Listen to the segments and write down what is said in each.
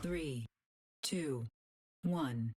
3, 2, 1.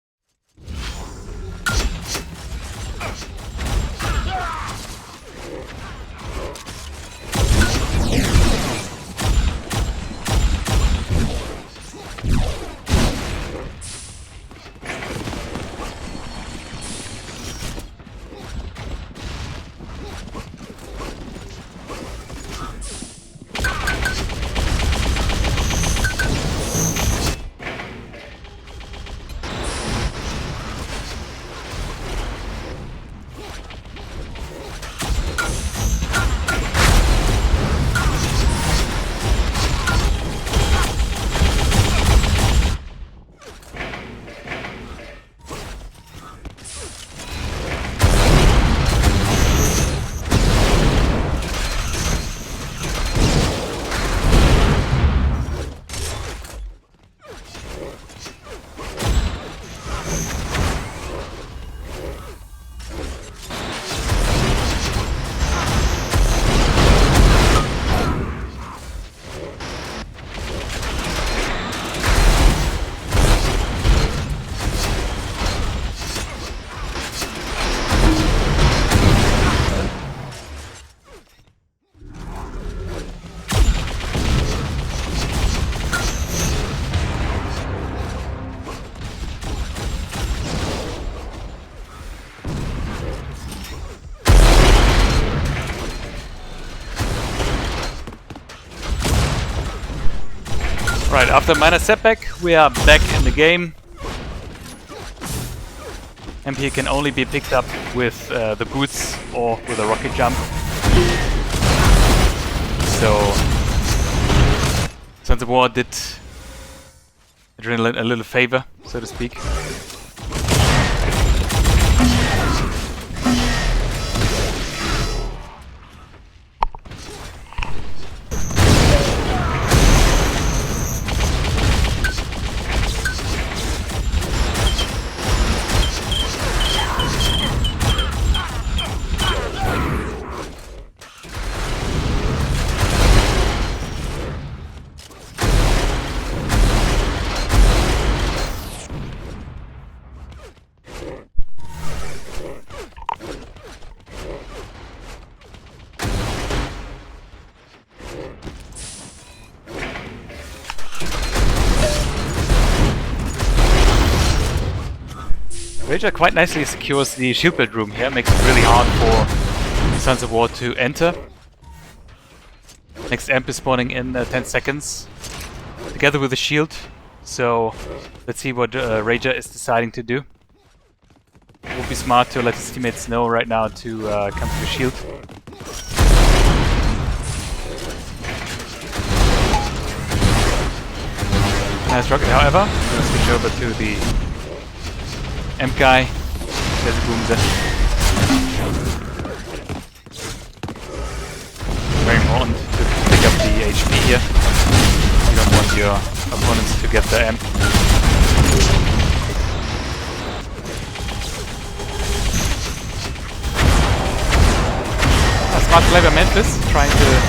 Right, after a minor setback, we are back in the game. MP can only be picked up with the boots or with a rocket jump. So, Sons of War did Adrenaline a little favor, so to speak. Rager quite nicely secures the shield build room here, makes it really hard for Sons of War to enter. Next amp is spawning in 10 seconds, together with the shield, so let's see what Rager is deciding to do. It would be smart to let his teammates know right now to come to the shield. Nice rocket, however. I'm going to switch over to the Amp guy. There's a boom there. Very important to pick up the HP here. You don't want your opponents to get the amp. Smart clever Memphis trying to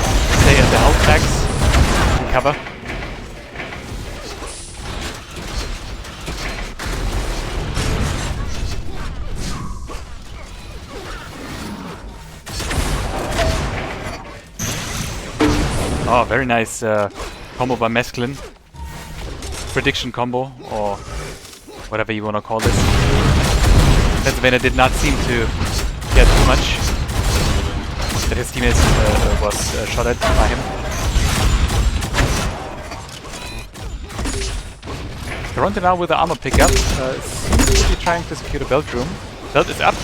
stay at the health packs and cover. Oh, very nice combo by Mesclin. Prediction combo, or whatever you want to call this. Pennsylvania did not seem to get too much. That his teammate was shot at by him. Toronto now with the armor pickup. Seems to be trying to secure the belt room. Belt is up.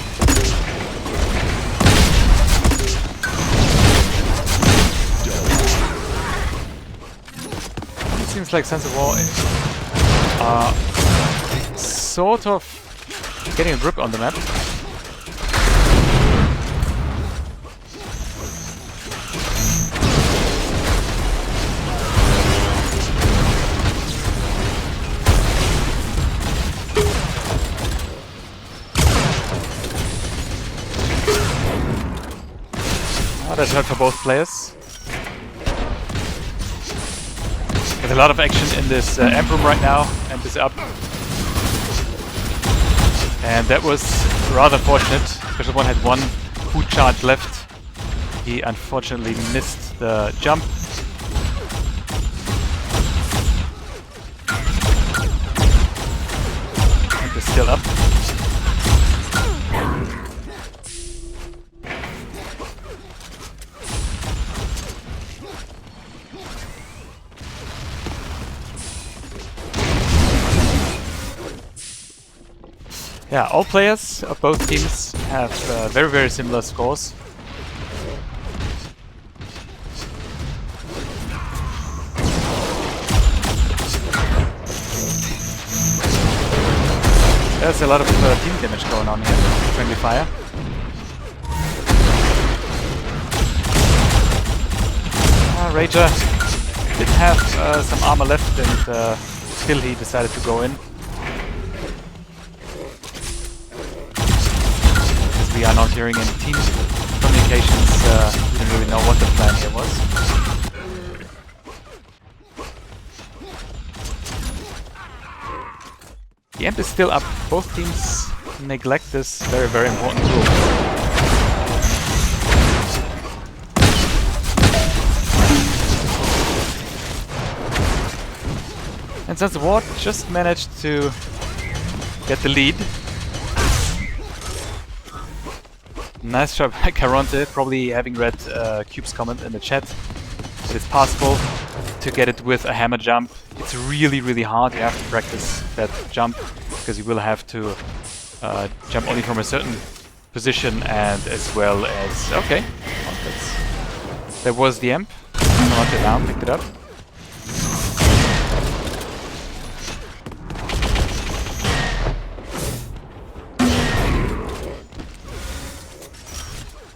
Seems like Sons of War are sort of getting a grip on the map. Oh, that's hurt for both players. There's a lot of action in this amp room right now. Amp is up. And that was rather fortunate. Special One had one food charge left. He unfortunately missed the jump. Amp is still up. Yeah, all players of both teams have very, very similar scores. There's a lot of team damage going on here. Friendly fire. Rager did have some armor left, and still he decided to go in. We are not hearing any team communications, we don't really know what the plan here was. The amp is still up. Both teams neglect this very, very important tool. And Sons of War just managed to get the lead. Nice job by Caronte, probably having read Cube's comment in the chat. It's possible to get it with a hammer jump. It's really, really hard. You have to practice that jump because you will have to jump only from a certain position, and as well as... Okay, there was the amp. Knocked it down, picked it up.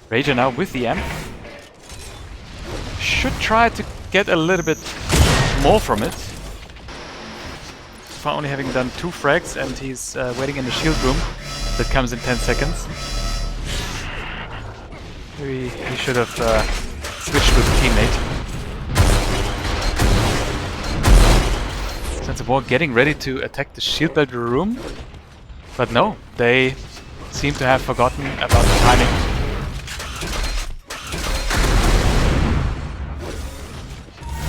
Rager now with the amp. Should try to get a little bit more from it. For only having done 2 frags, and he's waiting in the shield room. That comes in 10 seconds. Maybe he should have switched with a teammate. Sons of War getting ready to attack the shield belt room. But no, they seem to have forgotten about the timing.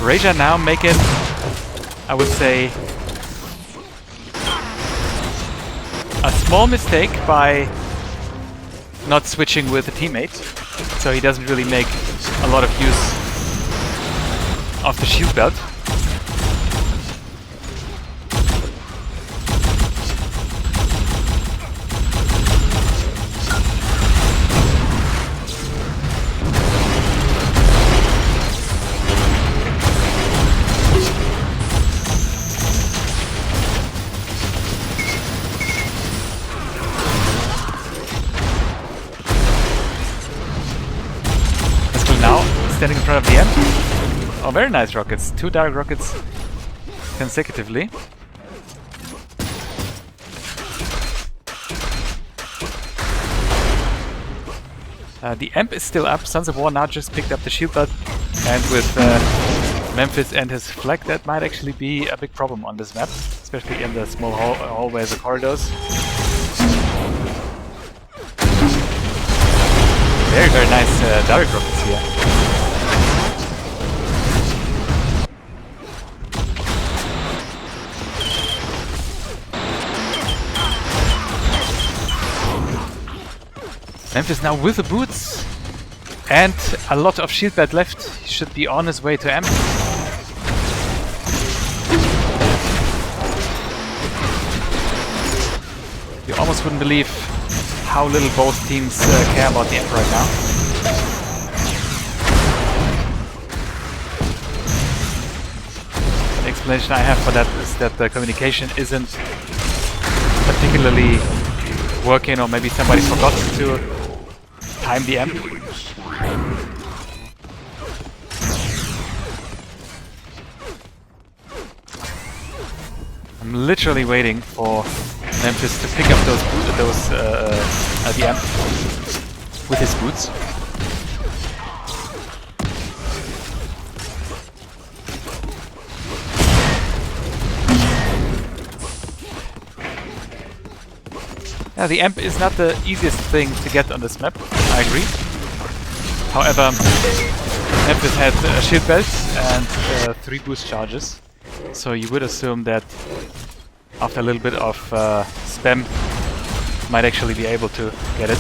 Rager now making, I would say, a small mistake by not switching with a teammate, so he doesn't really make a lot of use of the shield belt. Standing in front of the amp. Oh, very nice rockets. 2 direct rockets consecutively. The amp is still up. Sons of War now just picked up the shield belt, and with Memphis and his flag, that might actually be a big problem on this map, especially in the small hallways or corridors. Very, very nice direct rockets here. Memphis now with the boots and a lot of shield belt left. He should be on his way to amp. You almost wouldn't believe how little both teams care about the amp right now. The explanation I have for that is that the communication isn't particularly working, or maybe somebody forgot to time the amp. I'm literally waiting for Memphis to pick up the amp with his boots. Yeah, the amp is not the easiest thing to get on this map, I agree. However, amp has had a shield belt and 3 boost charges, so you would assume that after a little bit of spam, might actually be able to get it.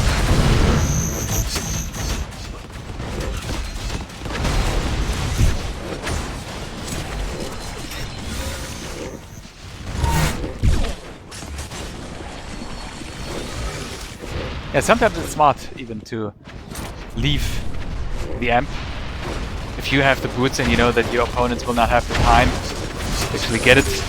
Yeah, sometimes it's smart even to leave the amp if you have the boots and you know that your opponents will not have the time to actually get it.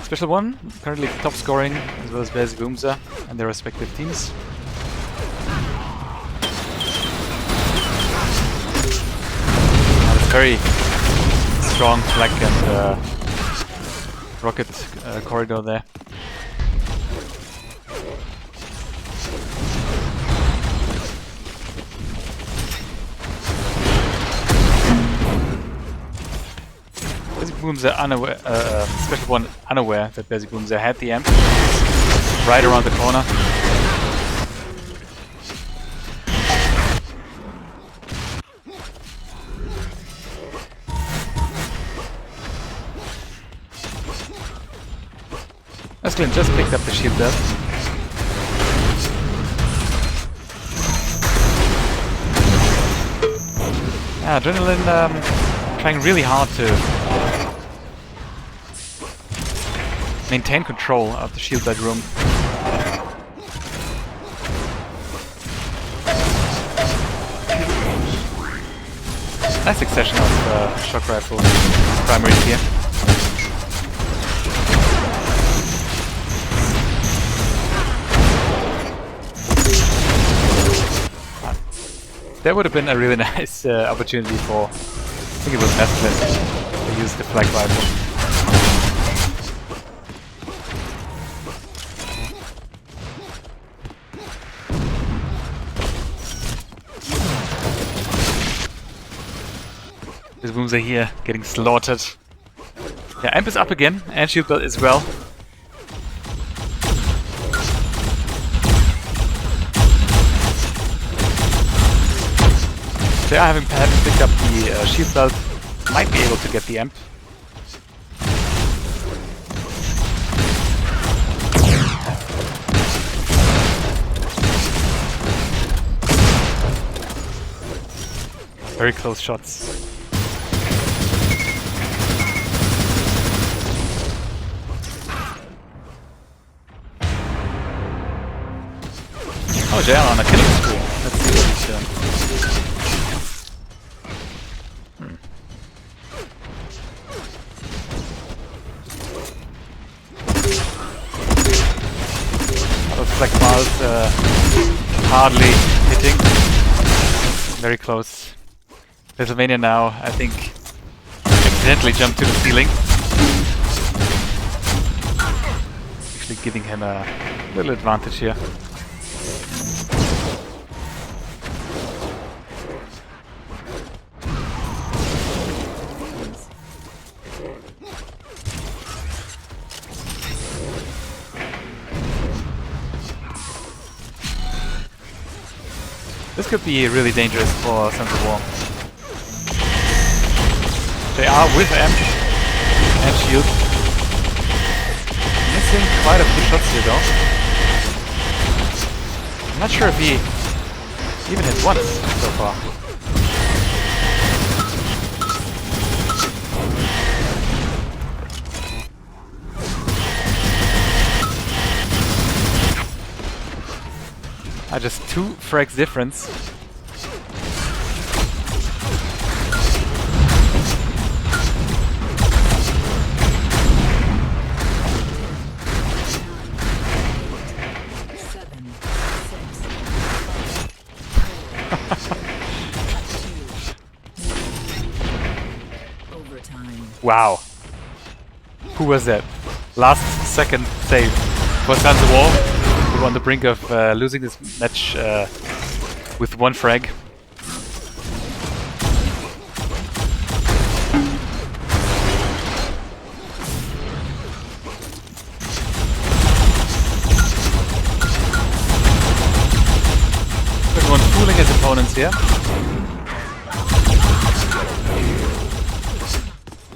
Special One, currently top scoring, as well as Boomza and their respective teams. It's very strong flank and rocket corridor there. Boomza unaware, Special One unaware that Boomza had the amp right around the corner. Mesklin just picked up the shield belt. Yeah, Adrenaline trying really hard to maintain control of the shield belt room. Nice succession of shock rifle primaries here. That would have been a really nice opportunity for, I think it was Mesklin, to use the flag rifle. This Boomza here getting slaughtered. Yeah, amp is up again, and shield belt as well. They are having picked up the shield belt, might be able to get the amp. Very close shots. Oh, JL on a killing spree. Let's see what he's doing. Those flag balls hardly hitting. Very close. Pennsylvania now, I think, accidentally jumped to the ceiling. Actually giving him a little advantage here. This could be really dangerous for Sons of War. They are with amp and shield. Missing quite a few shots here though. I'm not sure if he even hit once so far. Just 2 frags difference. Wow. Who was that? Last second save for Sans the Wall. We were on the brink of losing this match with one frag. Everyone fooling his opponents here.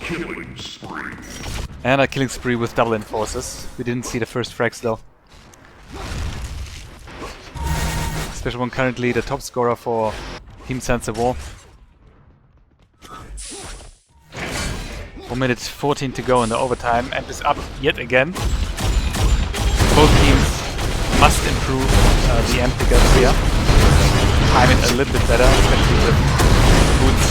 Killing spree. And a killing spree with double enforcers. We didn't see the first frags though. Special One currently the top scorer for Team Sans the Wall. 1 minute 14 to go in the overtime. Amp is up yet again. Both teams must improve the amp pickups here. Time it a little bit better, especially with boots.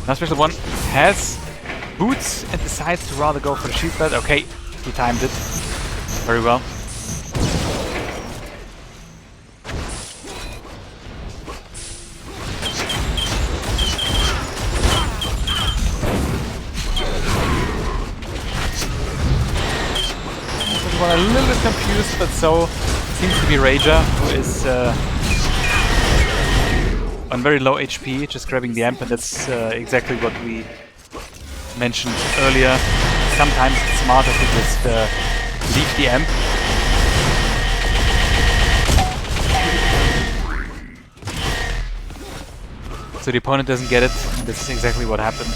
Now Special One has boots and decides to rather go for the shield pad. Okay, he timed it very well. A little bit confused, but so seems to be Rager, who is on very low HP, just grabbing the amp, and that's exactly what we mentioned earlier. Sometimes it's smarter to just leave the amp. So the opponent doesn't get it, and this is exactly what happened.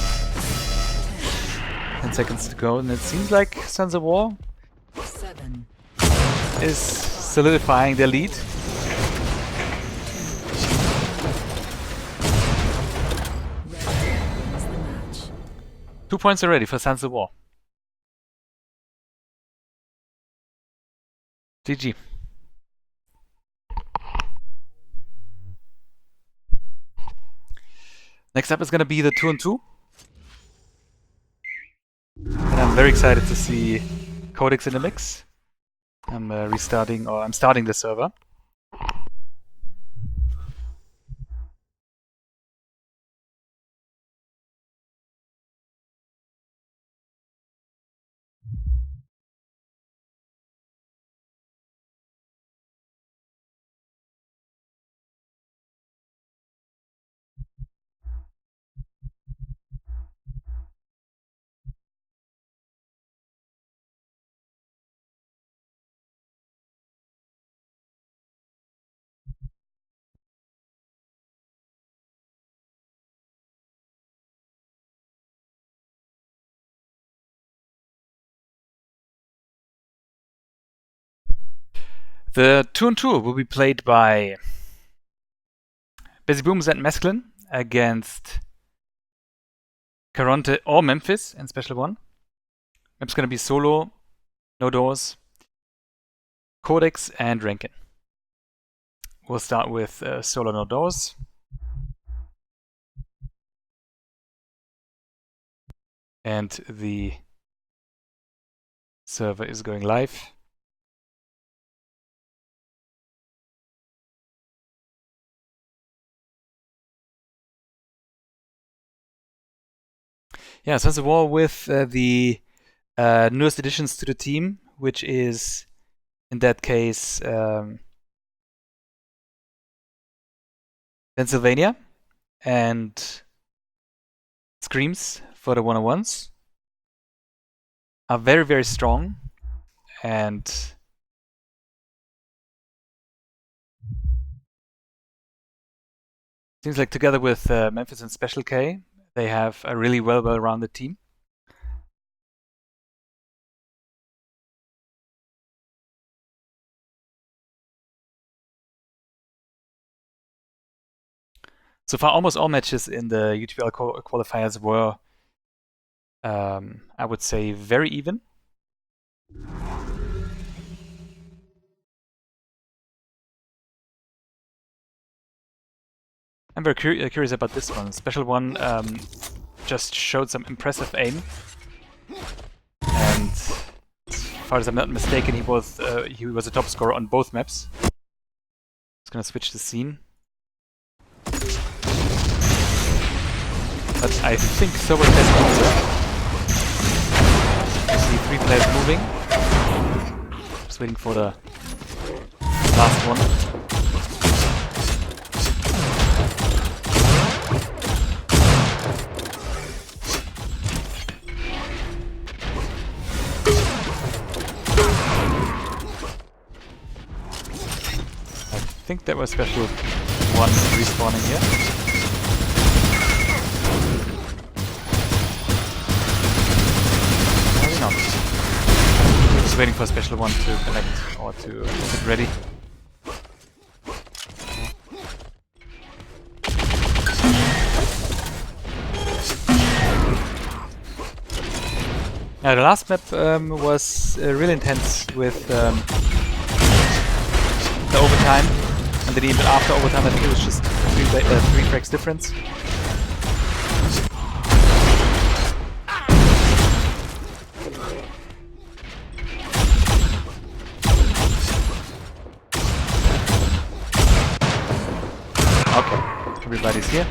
10 seconds to go, and it seems like Sans the Wall is solidifying their lead. Two points already for Sans the Wall. GG. Next up is going to be the 2-on-2. And I'm very excited to see Codex in the mix. I'm I'm starting the server. The 2-on-2 will be played by Busy Booms and Mesclin against Caronte or Memphis in Special One. Map's gonna be solo, no doors, Codex and Rankin. We'll start with solo, no doors. And the server is going live. Yeah, Sans the Wall with the newest additions to the team, which is, in that case, Pennsylvania and Screams for the 101s are very, very strong, and seems like together with Memphis and Special K, they have a really well-rounded team. So far, almost all matches in the UTPL qualifiers were, I would say, very even. I'm very curious about this one. Special One just showed some impressive aim, and as far as I'm not mistaken, he was a top scorer on both maps. Just gonna switch the scene. But I think Sober has moved it. I see 3 players moving. Just waiting for the last one. I think there was special one respawning here. Maybe not. Just waiting for a special one to connect or to get ready. Now the last map was really intense with the overtime, and then even after overtime I think it was just 3 frags difference. Okay, everybody's here.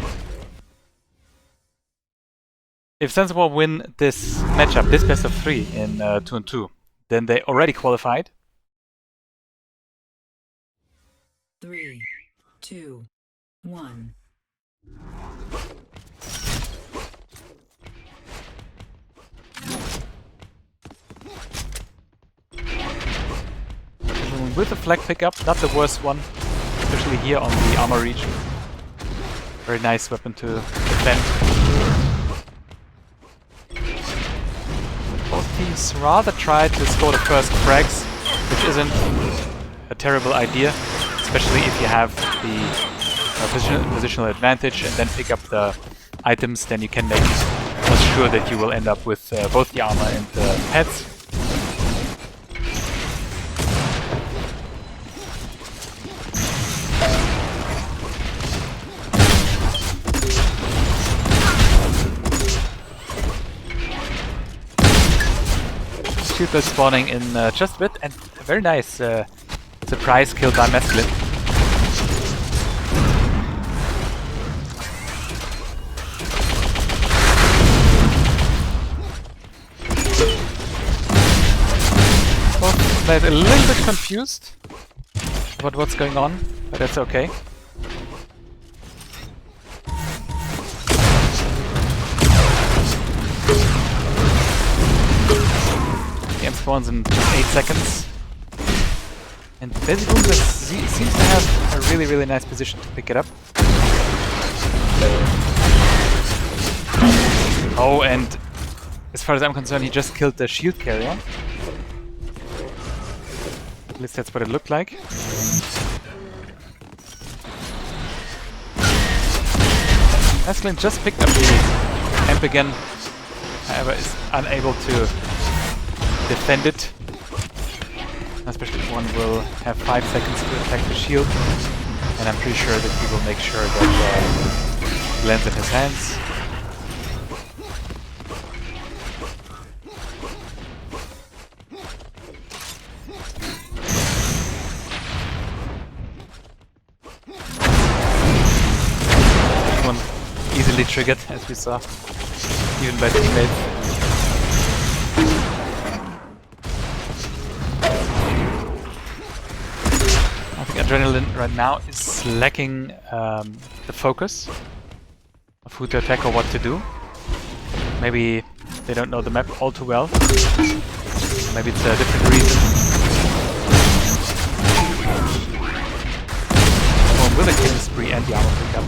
If Sensible win this matchup, this best of 3 in 2-2, then they already qualified. 3, 2, 1. With the flag pickup, not the worst one, especially here on the armor region. Very nice weapon to defend. Both teams rather try to score the first frags, which isn't a terrible idea, especially if you have the positional advantage and then pick up the items, then you can make almost sure that you will end up with both the armor and the heads. Shield is spawning in just a bit, and a very nice surprise kill by Masculine. Both players a little bit confused about what's going on, but that's okay. Spawns in just 8 seconds. And basically seems to have a really nice position to pick it up. Oh, and as far as I'm concerned, he just killed the shield carrier. At least that's what it looked like. Masculine just picked up the amp again, however is unable to defend it, especially if one will have 5 seconds to attack the shield, and I'm pretty sure that he will make sure that it lands in his hands. One easily triggered, as we saw, even by teammates. Adrenaline right now is lacking the focus of who to attack or what to do. Maybe they don't know the map all too well. Maybe it's a different reason. Well, with a killing spree and the armor pickup,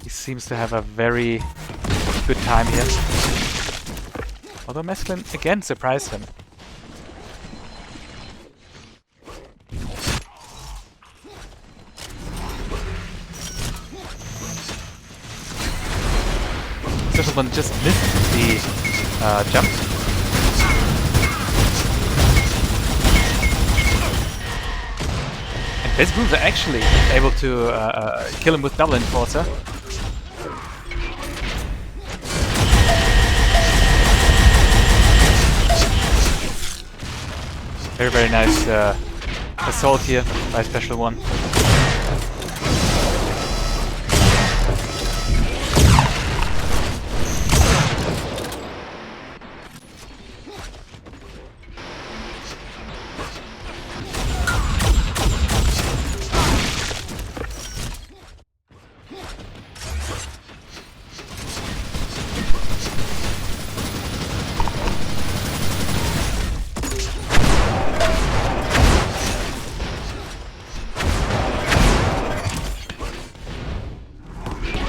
he seems to have a very good time here. Although Masculine again surprised him. One just missed the jump. And Base Grooves are actually able to kill him with double enforcer. Very nice assault here by Special One.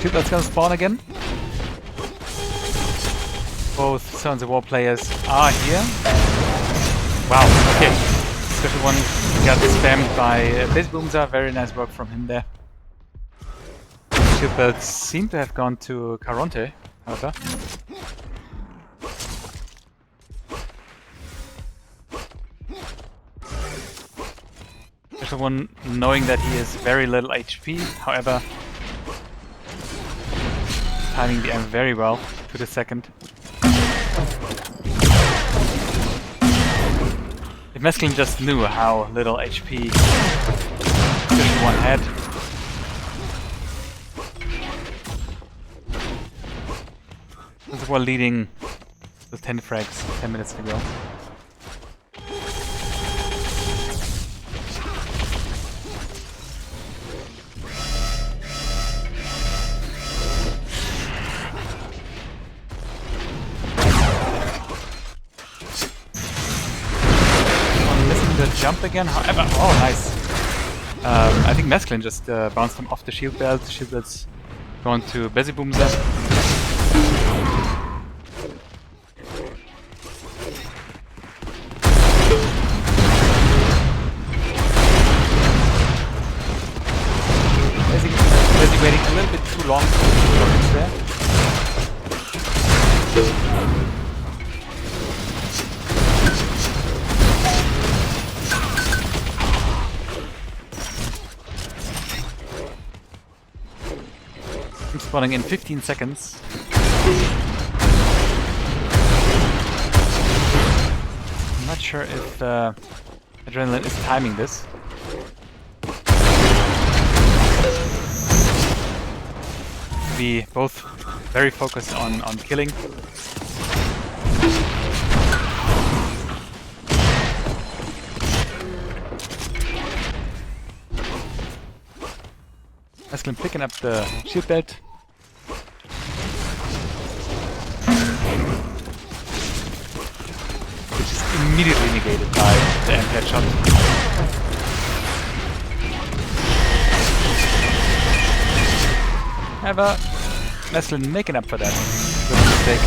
Shield Belt's gonna spawn again. Both Sons of War players are here. Wow, okay. Special one got spammed by Boomza. Very nice work from him there. Shield Belts seem to have gone to Caronte, however. Special one knowing that he is very little HP, however, timing the M very well to the second. If Mesklin just knew how little HP Special one had. This is while leading with 10 frags 10 minutes to go. Jump again, however, oh nice. I think Mesklin just bounced him off the shield belt. The shield belt's gone to Boomza. Bezi waiting a little bit too long for there. Spawning in 15 seconds. I'm not sure if Adrenaline is timing this. Be both very focused on killing. Mesklin picking up the shield belt. Which is immediately negated by the end headshot. However, Mesklin making up for that with a mistake.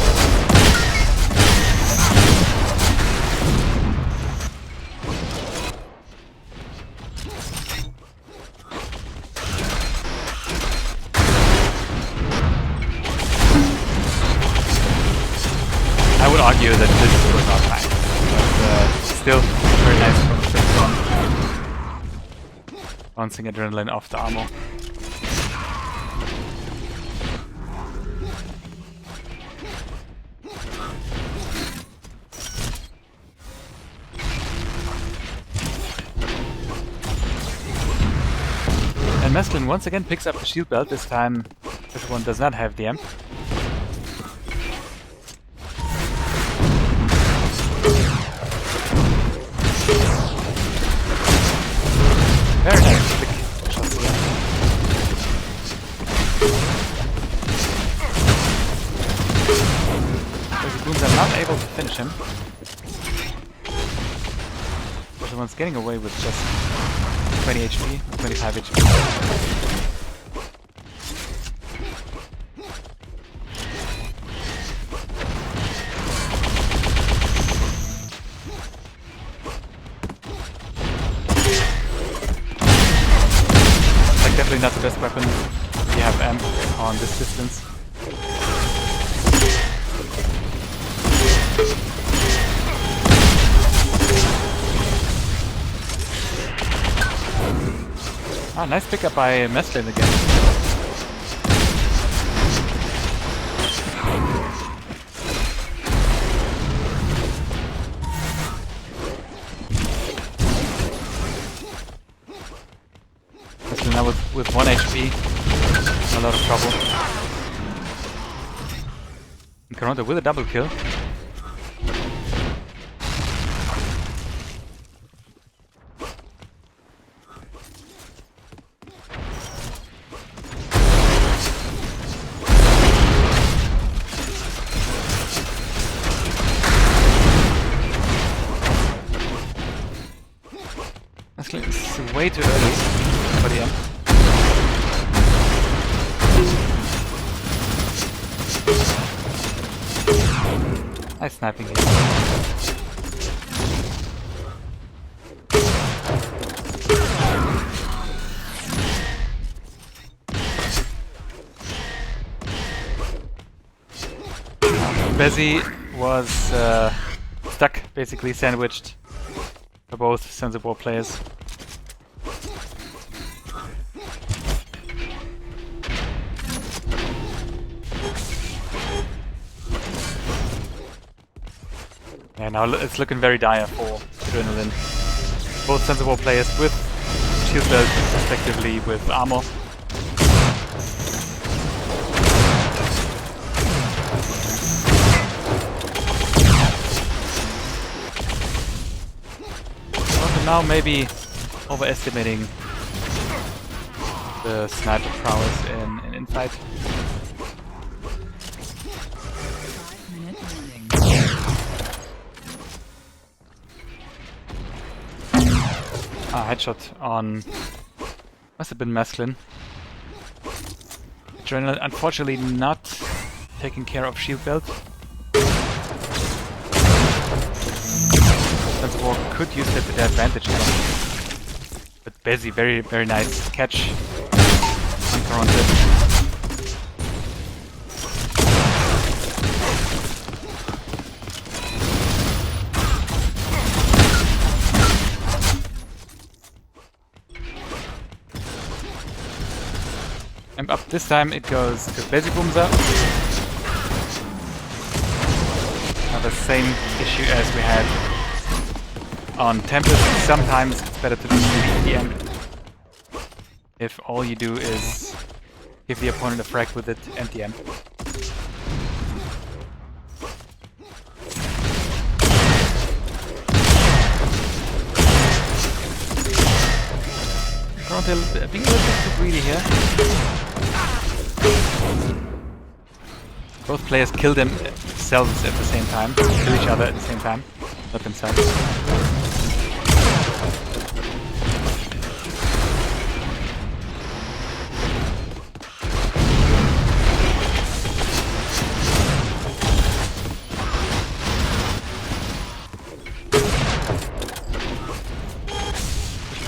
I would argue that this was not fine, but still very nice from the first one. Bouncing Adrenaline off the ammo. And Mesklin once again picks up the shield belt. This time this one does not have the amp. Very nice quick shots here. Boomza are not able to finish him. The one's getting away with just 20 HP, 25 HP. Definitely not the best weapon. We have amp on this distance. Ah, nice pickup by Mesklin again. Now with 1 HP, a lot of trouble. And Caronte with a double kill. It's way too early for the end. sniping here. Bezzy was stuck, basically sandwiched by both sensible players. Yeah, now it's looking very dire for Adrenaline. Both sensible players with shield belt, respectively, with armor. Now maybe overestimating the sniper prowess in infight. 5-minute warning. Headshot on... must have been Masculine. Adrenaline unfortunately not taking care of shield belt. Sensible could use that to their advantage now. But Bezzy, very nice catch on Caronte. And up this time it goes to Bezzy Boomza. Now the same issue as we had on Tempest. Sometimes it's better to just leave the end. If all you do is give the opponent a frag with it and the end. Caronte being a little bit too greedy here. Both players kill themselves at the same time, kill each other at the same time, not themselves.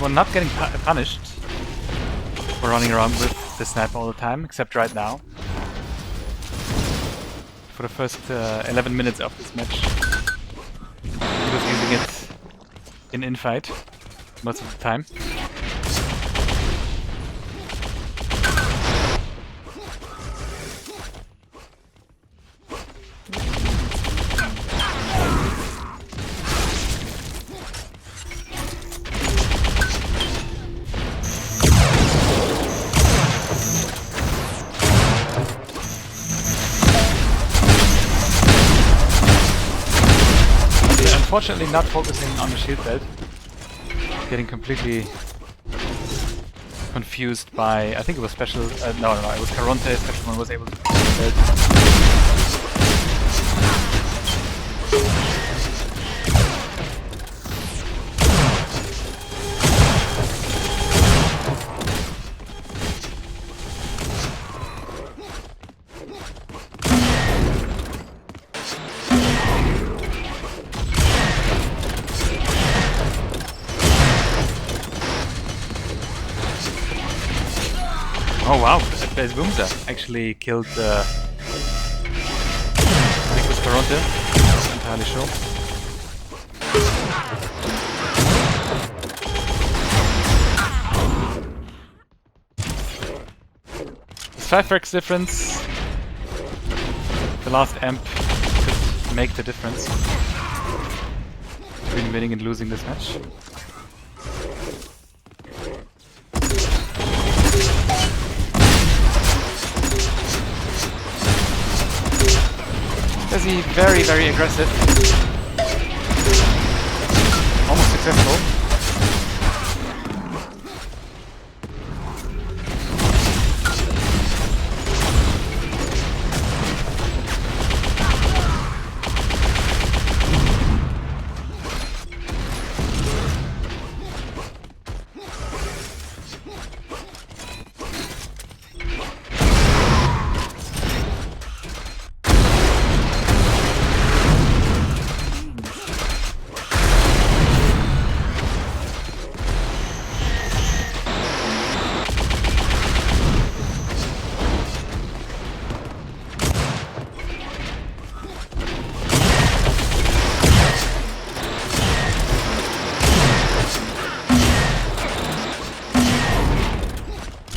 We're not getting punished for running around with the sniper all the time, except right now. For the first 11 minutes of this match, he was using it in infight most of the time. Unfortunately not focusing on the shield belt. Getting completely confused by, I think it was special, no, it was Caronte, special one was able to shield Oh wow, Bez Boomza actually killed I think it was Caronte, not entirely sure. It's 5 frags difference. The last amp could make the difference between winning and losing this match. Bezzy very aggressive. Almost successful.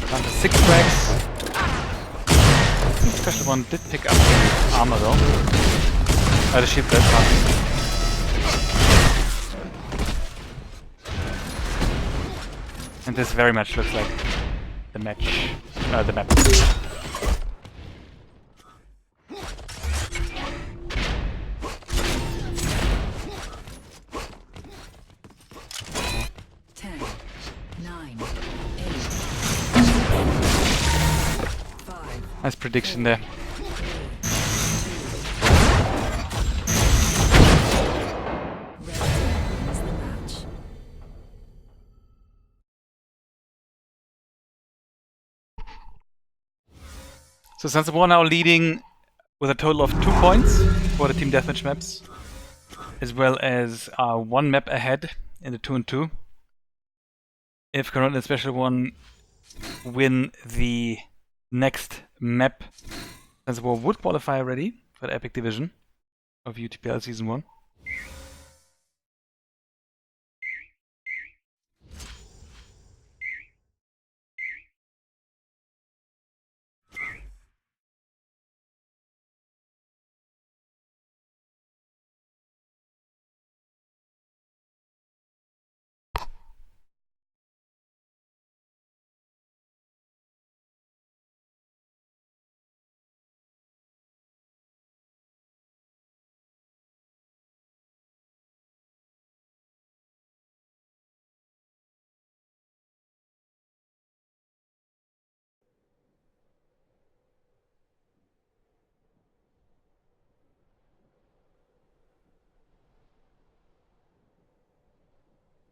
Down to 6 frags. I think special one did pick up the armor though. The shield belt, pardon. And this very much looks like the match, the map. Nice prediction there. So Sensible now leading with a total of 2 points for the team deathmatch maps, as well as 1 map ahead in the 2 and 2. If Corona and Special One win the next map, Sensible would qualify already for the Epic Division of UTPL Season 1.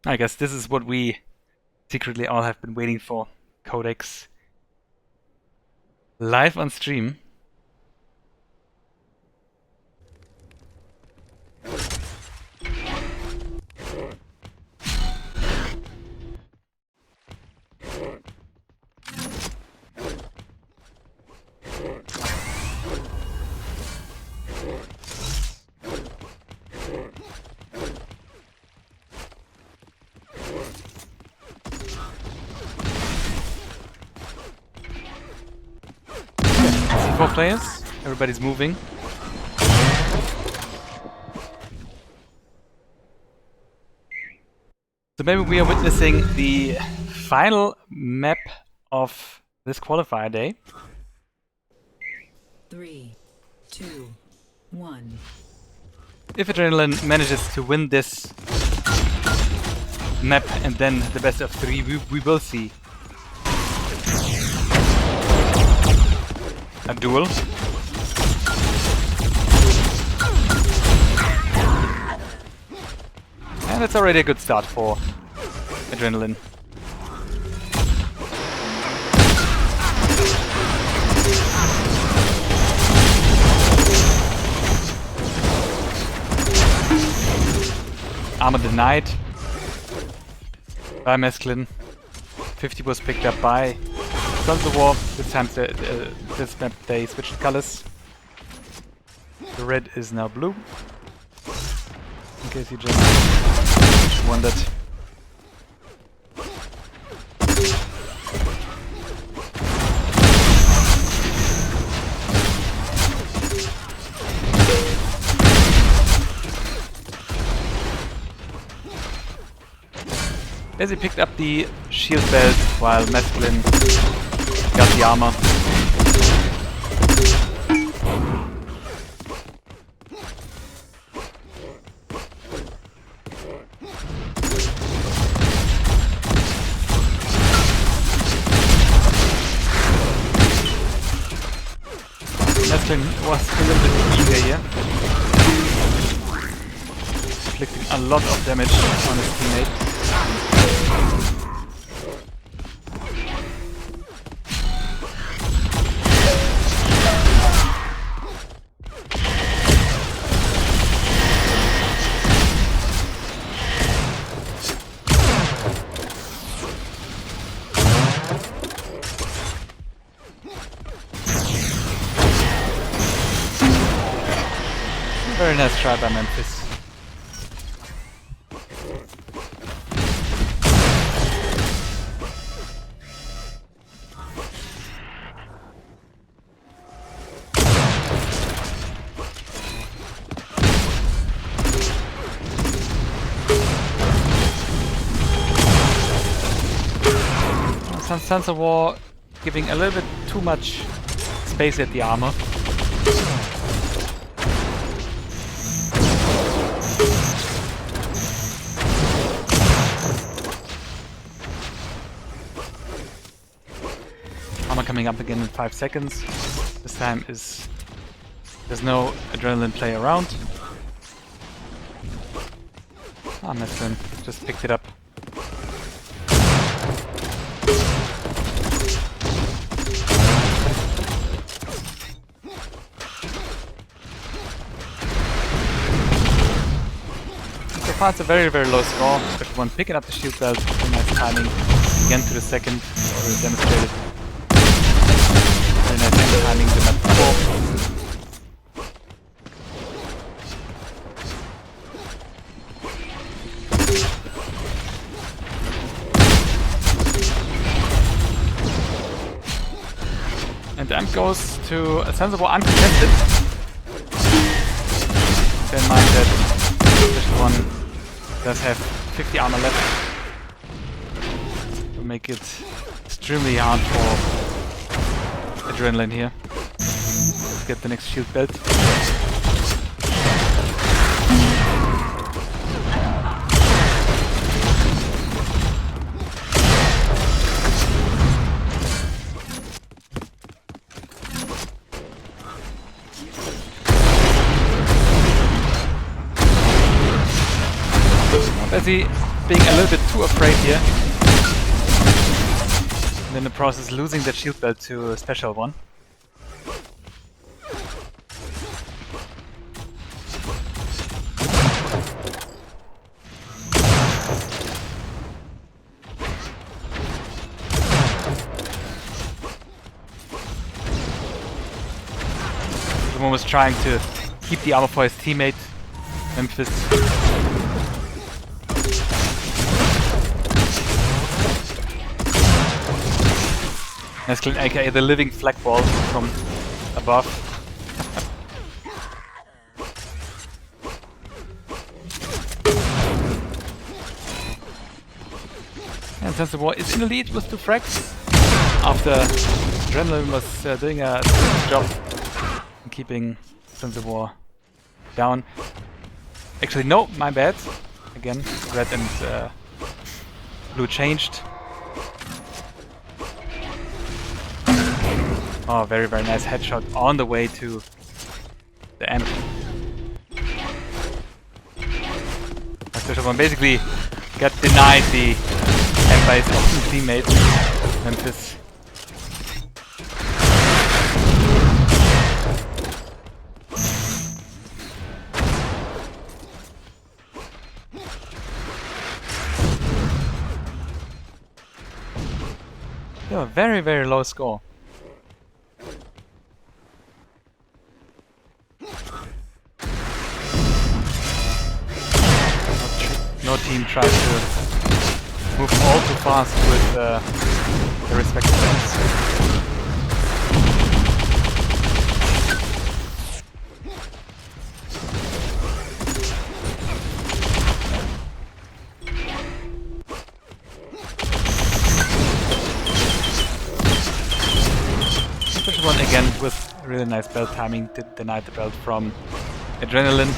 I guess this is what we secretly all have been waiting for. Codex live on stream. C4 players, everybody's moving. So maybe we are witnessing the final map of this qualifier day. 3, 2, 1. If Adrenaline manages to win this map and then the best of 3, we will see a duel. And it's already a good start for Adrenaline. Armor denied by Mesclin. 50 was picked up by Sons of War. This time this map they switched colors. The red is now blue. In case you just wondered. As he picked up the shield belt while Mesclin got the armor. Mesclin was a little bit eager here, inflicting a lot of damage on his teammate. Very nice try by Memphis. Sons of War giving a little bit too much space at the armor. Armor coming up again in 5 seconds. This time there's no adrenaline play around. Ah, Meslin just picked it up. So far it's a very, very low score. Everyone picking up the shield belt. Nice timing. Again to the second. Already demonstrated. Very nice end timing the map before. And the amp goes to a Sons of War uncontested. Bear in mind that Special 1 does have 50 armor left. To make it extremely hard for adrenaline here. Let's get the next shield belt. Bessie being a little bit too afraid here. And in the process losing that shield belt to a Special 1. Someone was trying to keep the armor for his teammate, Memphis. Mesklin, aka the living flag ball from above. And Sons of War is in the lead with 2 frags. After Adrenaline was doing a good job in keeping Sons of War down. Actually, no, my bad. Again, red and blue changed. Oh, very, very nice headshot on the way to the amp. Special 1 basically got denied the amp by his own teammate, Memphis. Yeah, very, very low score. No team tries to move all too fast with the respective ends. Special 1 again with really nice belt timing, denied the belt from Adrenaline.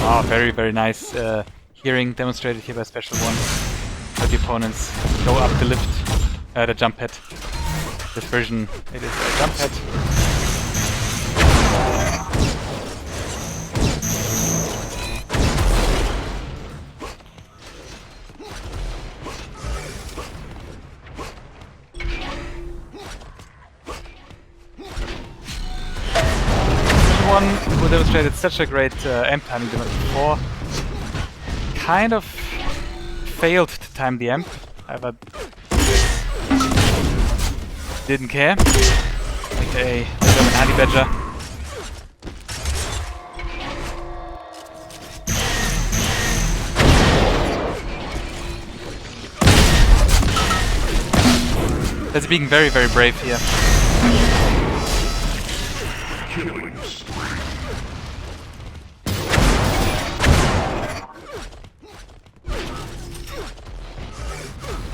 Oh, very, very nice hearing demonstrated here by Special 1. How the opponents go up the lift, the jump pad. This version, it is a jump pad. One who demonstrated such a great amp timing the match before kind of failed to time the amp, however didn't care, aka the German Honey Badger. That's being very, very brave here. Killing spree.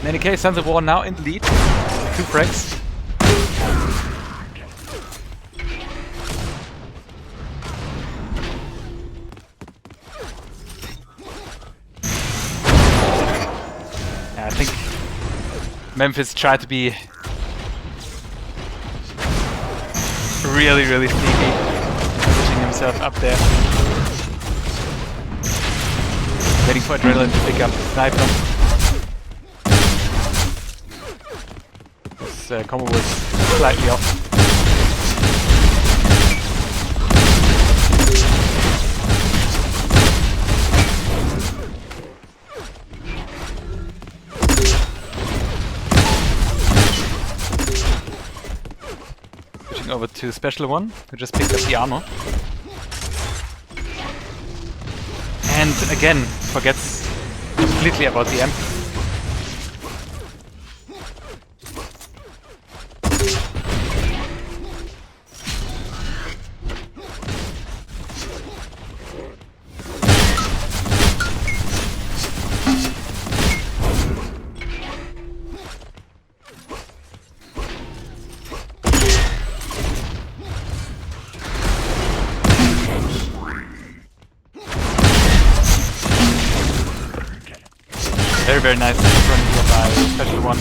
In any case, Sons of War now in the lead. 2 frags. Yeah, I think Memphis tried to be really, really sneaky, pushing himself up there. Waiting for Adrenaline to pick up the sniper. This combo was slightly off. Switching over to Special One, who just picked up the armor. And again, forgets completely about the amp. Very, very nice run here by Special One.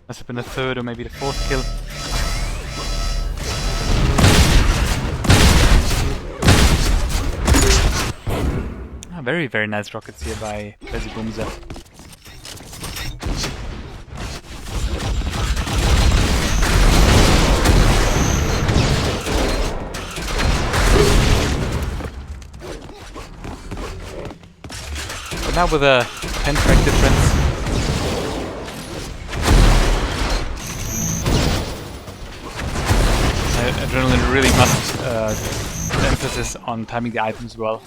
Must have been the 3rd or maybe the 4th kill. Very, very nice rockets here by Boomza. But now with a 10 frag difference. Adrenaline really must put emphasis on timing the items well.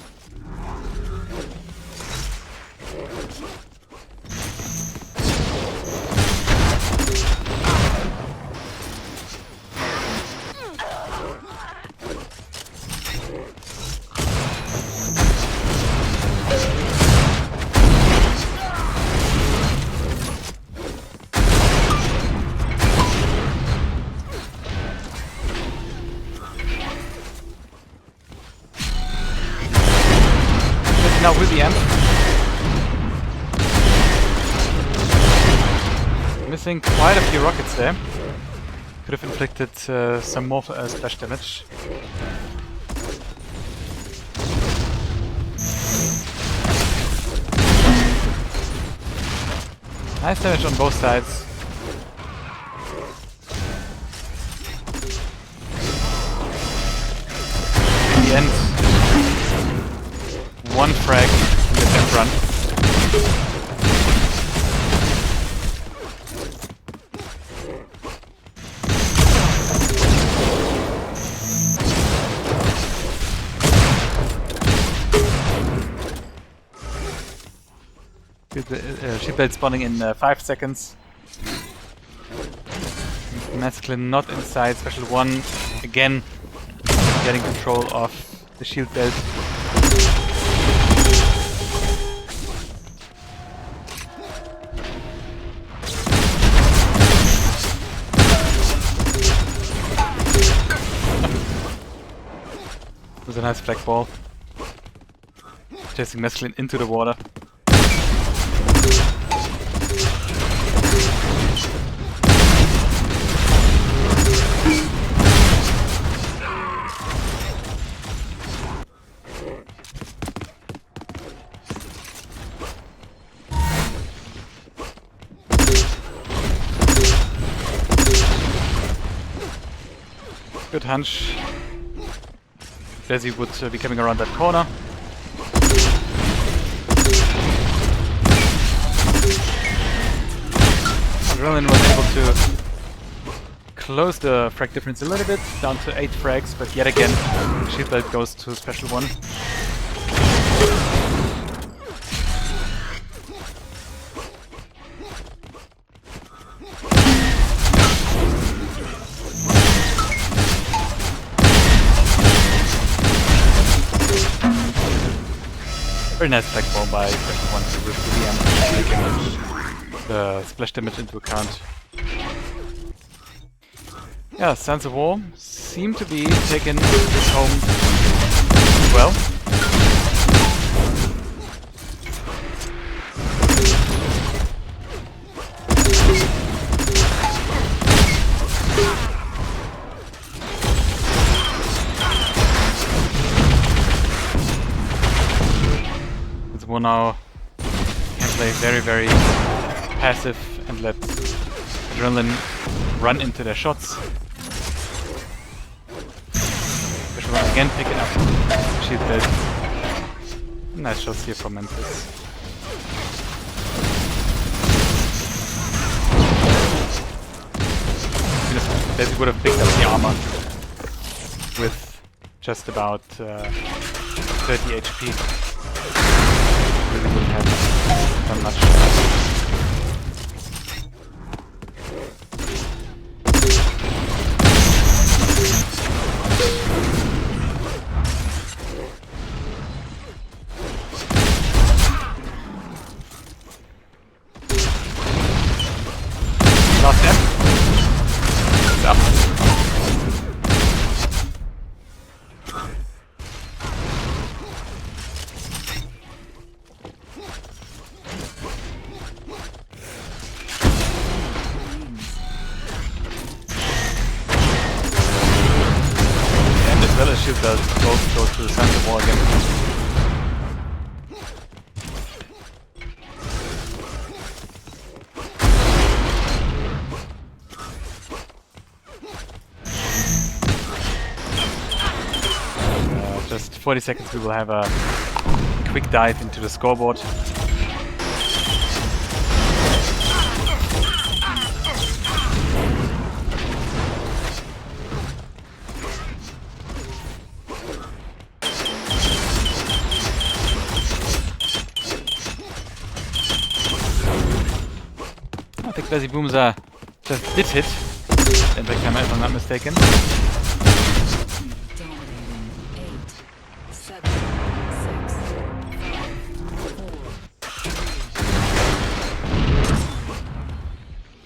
Now with the amp. Missing quite a few rockets there. Could have inflicted some more splash damage. Nice damage on both sides. In the end, 1 frag in the temp run. Shield blade spawning in 5 seconds. Masculine not inside. Special One again getting control of the shield belt. With a nice flag ball. Chasing Masculine into the water. Good hunch. Desi would be coming around that corner. Adrenaline was able to close the frag difference a little bit, down to 8 frags, but yet again, shield belt goes to Special One. Very nice flag ball by Special One with the amp taking the splash damage into account. Yeah, Sons of War seem to be taking this home well. Sons of War now can play very passive and let Adrenaline run into their shots. Special One again pick it up. She's dead. Nice shots here from Memphis. They would have picked up the armor with just about 30 HP. Really wouldn't have done much. Last step. It's up. And as well as Shield does, both go to the Sons of War again. Just 40 seconds, we will have a quick dive into the scoreboard. I think Lazy Boomser just did hit in the camera, if I'm not mistaken.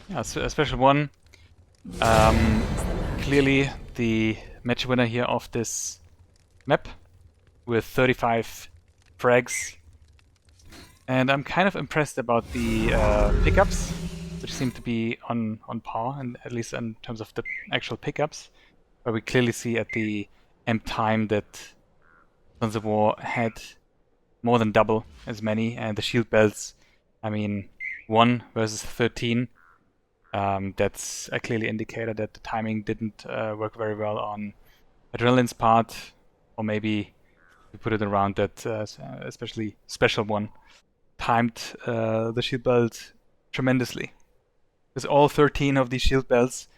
Yeah, so a Special One. Clearly the match winner here of this map with 35 frags. And I'm kind of impressed about the pickups, which seem to be on par, and at least in terms of the actual pickups, where we clearly see at the amp time that Sons of War had more than double as many, and the shield belts, I mean, 1 versus 13. That's a clearly indicator that the timing didn't work very well on Adrenaline's part, or maybe we put it around that especially Special One timed the shield belt tremendously, because all 13 of these shield belts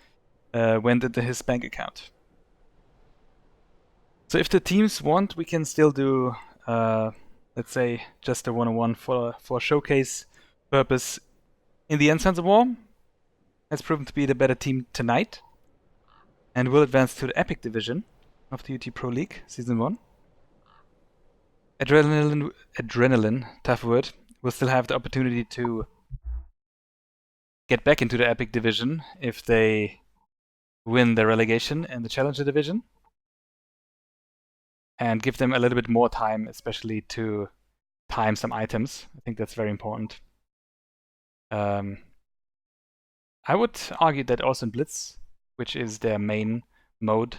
went into his bank account. So if the teams want, we can still do, let's say, just a 1-on-1 for showcase purpose. In the end, Sons of War has proven to be the better team tonight, and will advance to the Epic Division of the UTProLeague Season 1. Adrenaline, tough word, will still have the opportunity to get back into the Epic Division if they win the relegation in the Challenger Division, and give them a little bit more time, especially to time some items. I think that's very important. I would argue that also in Blitz, which is their main mode,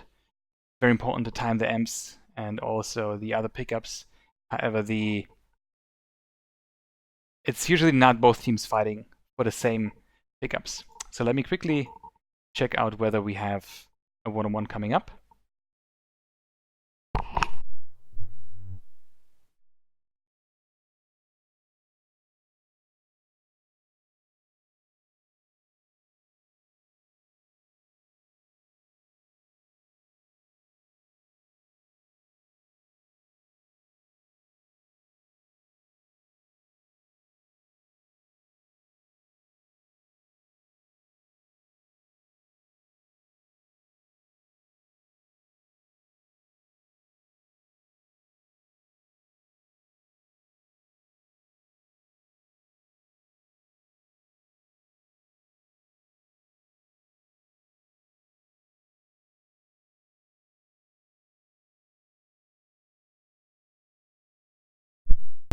very important to time the amps and also the other pickups. However, it's usually not both teams fighting for the same pickups. So let me quickly check out whether we have a 1-on-1 coming up.